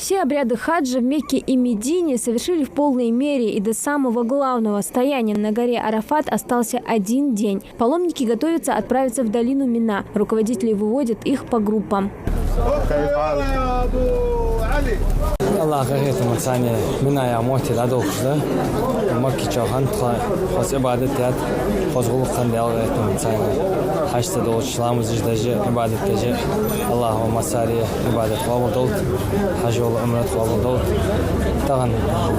Все обряды хаджа в Мекке и Медине совершили в полной мере, и до самого главного стояния на горе Арафат остался один день. Паломники готовятся отправиться в долину Мина. Руководители выводят их по группам. الله غيرت متساني منا يا موتي لادو خدا مكي جاهن خاص عبادتات خاص غلو خندي غيرت متساني حشت دول شلام زجدجه عبادت تجه اللهم صاري عبادت قبول دول حج والعمره قبول دول طبعا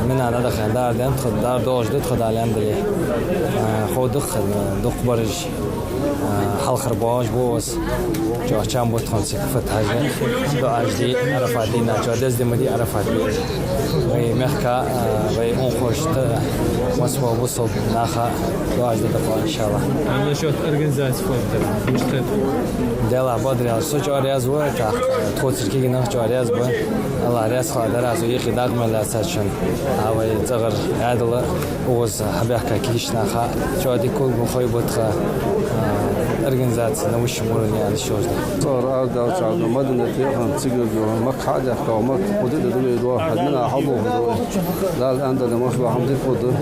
منا ندخل دار دنت دار دوج دت خدا الحمدلله خود دخ برج حلقر باج بوس جا چند بود خانسی کفت حاجه دو اجدی عرفاتی نجا دست دمدی عرفات بی وی مخکا وی اون خوشت مسوا بوسو نخا دو اجدی دفعه انشالله. насчет организации фото دلا بدری سوچ آریاز بود تا توصیل کی نه آریاز بود الله آریاز خواهد راز و یکی داد مال سرچن اوی زغر عدل اوز حبیه کیش نخا جادی کل بخوی بود خا организация на высшем уровне отчётна. صار دا صار مدن تيخن تسجل مقعد قومات ودد دوي دو حدنا حبو لا الان ده مصلحه حمد فود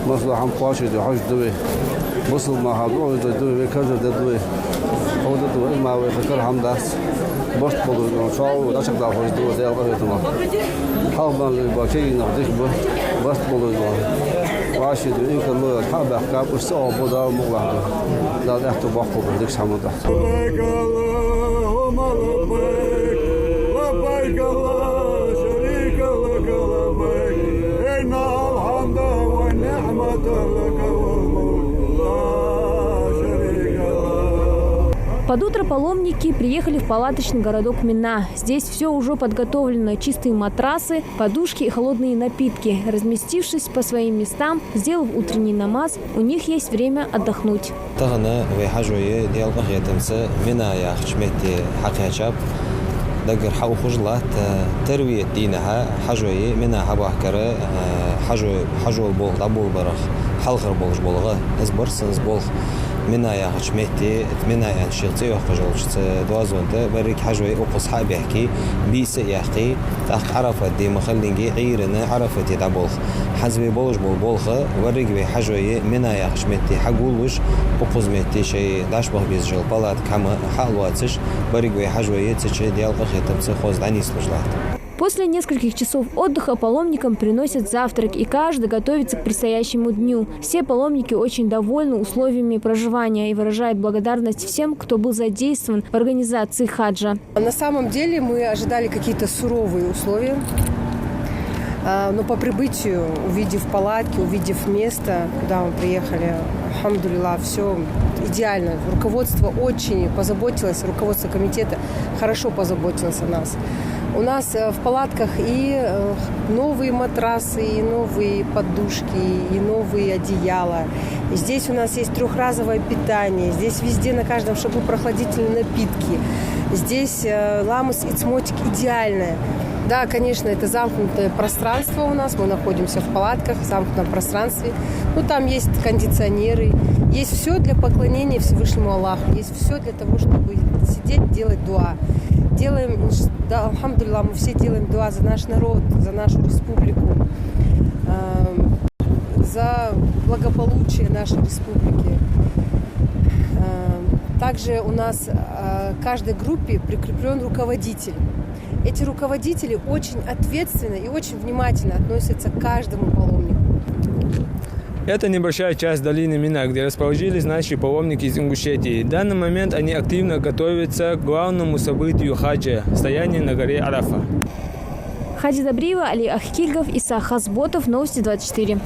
مصلحه قاشي دي حج دوي وصل ما حبو دوي كذا دوي هو دوي ما فكر حمد بس بقول شو لا شك ده حج دوي ده قريتنا حبان باكي نقدك بس بقول واشد إنك الله حاب أحكام والصعب وده مغلق لا تحت بحكم بدكش حمد لبيك اللهم لبيك لبيك لا شريك لك لبيك إن الحمد والنعمة لك والملك لا شريك لك. Под утро паломники приехали в палаточный городок Мина. Здесь все уже подготовлено. Чистые матрасы, подушки и холодные напитки. Разместившись по своим местам, сделав утренний намаз, у них есть время отдохнуть. دقر حاو خجلات تروية دينها حجوية منها حباكرة حجو البول دابول برخ حلقر بولش بولغة ازبرسن ازبولغ منها يا حشمتي منها يعني شيختي وخجلش دوازونته بريك حجوية أقص حابيحكي بيس يحكي تحت عرفت دي مخلينجي عيرنا عرفت يدابولغ حزبي بولش بولغة وريك بي حجوية منها يا حشمتي حقولوش أقص متي شيء داشبه بيزجل بلاد كما حالواتش بريك بي حجوية تشي ديال После нескольких часов отдыха паломникам приносят завтрак, и каждый готовится к предстоящему дню. Все паломники очень довольны условиями проживания и выражают благодарность всем, кто был задействован в организации хаджа. На самом деле мы ожидали какие-то суровые условия, но по прибытию, увидев палатки, увидев место, куда мы приехали, алхамдулилlah, все идеально. Руководство очень позаботилось, руководство комитета хорошо позаботилось о нас. У нас в палатках и новые матрасы, и новые подушки, и новые одеяла. И здесь у нас есть трехразовое питание. Здесь везде на каждом шагу прохладительные напитки. Здесь ламус и цмотик идеальное. Да, конечно, это замкнутое пространство у нас. Мы находимся в палатках, в замкнутом пространстве. Ну, там есть кондиционеры. Есть все для поклонения Всевышнему Аллаху. Есть все для того, чтобы сидеть, делать дуа. Делаем, да, алхамдулилlah, мы все делаем дуа за наш народ, за нашу республику, за благополучие нашей республики. Также у нас к каждой группе прикреплен руководитель. Эти руководители очень ответственно и очень внимательно относятся к каждому паломнику. Это небольшая часть долины Мина, где расположились наши паломники из Ингушетии. В данный момент они активно готовятся к главному событию хаджа – стоянию на горе Арафа. Хади Добриева, Али Ахкигов, Иса Хасботов, Новости 24.